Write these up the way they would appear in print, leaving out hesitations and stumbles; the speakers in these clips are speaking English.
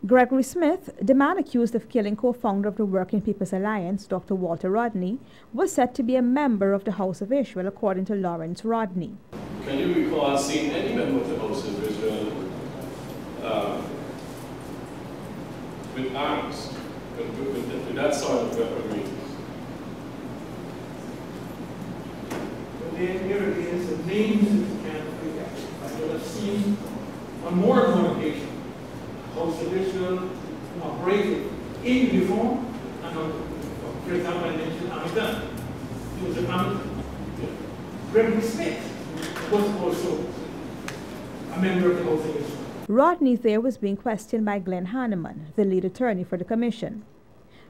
Gregory Smith, the man accused of killing co-founder of the Working People's Alliance, Dr. Walter Rodney, was said to be a member of the House of Israel, according to Lawrence Rodney. Can you recall seeing any member of the House of Israel with arms, with that sort of weaponry? Here again, the names that you can't forget. I would have seen on more than one occasion House of Israel operating in uniform, and for example, I mentioned Hamilton. He was a Hamilton. Gregory Smith was also a member of the House of Israel. Rodney there was being questioned by Glen Hanoman, the lead attorney for the commission.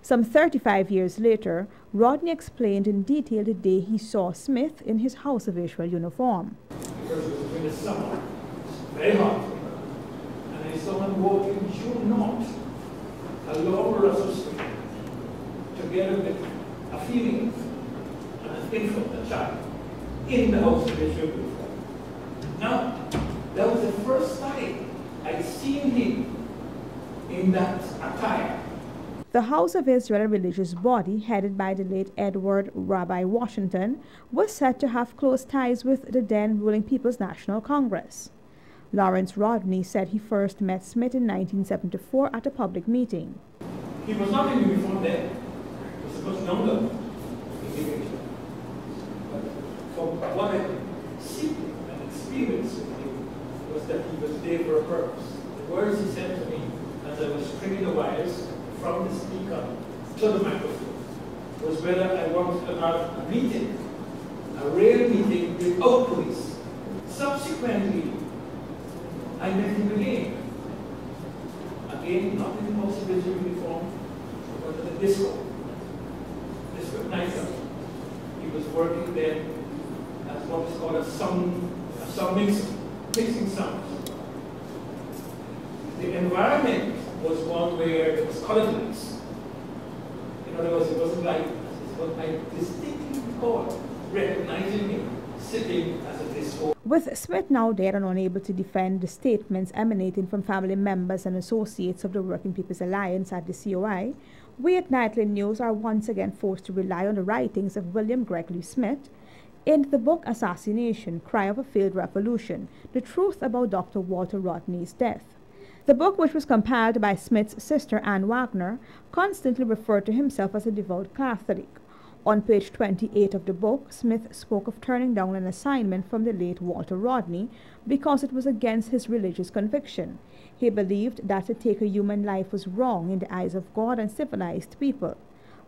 Some 35 years later, Rodney explained in detail the day he saw Smith in his House of Israel uniform. Because it was in the summer, very hot, and I saw him walking due north along Russell Street, together with a female and an infant, a child, in the House of Israel uniform. Now, that was the first time I'd seen him in that attire. The House of Israel, a religious body headed by the late Edward Rabbi Washington, was said to have close ties with the then ruling People's National Congress. Lawrence Rodney said he first met Smith in 1974 at a public meeting. He was not in uniform then. He was much younger individual. But from what I see and experienced with him was that he was there for a purpose. The words he said to me as I was stringing the wires from the speaker to the microphone was whether I wanted to have a meeting, a real meeting without police. Subsequently, I met him again. Again, not in the House of Israel uniform, but at the disco nightclub. He was working there as what is called a sound mixer, mixing sounds. The environment was one where there was colored lights. In other words, it wasn't like, but I distinctly recall recognizing him sitting at a disco. With Smith now dead and unable to defend the statements emanating from family members and associates of the Working People's Alliance at the COI, we at Nightly News are once again forced to rely on the writings of William Gregory Smith in the book Assassination, Cry of a Failed Revolution, The Truth About Dr. Walter Rodney's Death. The book, which was compiled by Smith's sister Anne Wagner, constantly referred to himself as a devout Catholic. On page 28 of the book, Smith spoke of turning down an assignment from the late Walter Rodney because it was against his religious conviction. He believed that to take a human life was wrong in the eyes of God and civilized people.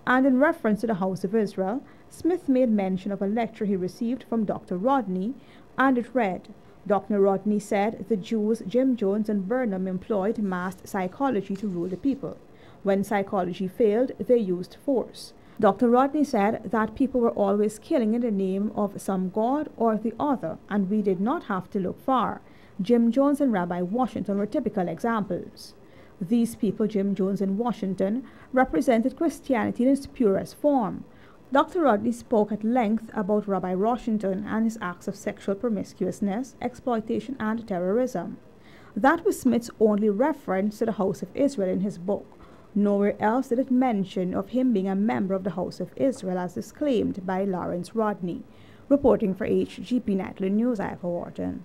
And in reference to the House of Israel, Smith made mention of a lecture he received from Dr. Rodney, and it read, Dr. Rodney said the Jews Jim Jones and Burnham employed mass psychology to rule the people. When psychology failed, they used force. Dr. Rodney said that people were always killing in the name of some god or the other, and we did not have to look far. Jim Jones and Rabbi Washington were typical examples. These people, Jim Jones and Washington, represented Christianity in its purest form. Dr. Rodney spoke at length about Rabbi Washington and his acts of sexual promiscuousness, exploitation, and terrorism. That was Smith's only reference to the House of Israel in his book. Nowhere else did it mention of him being a member of the House of Israel as disclaimed by Lawrence Rodney. Reporting for HGP Nightly News, Iva Wharton.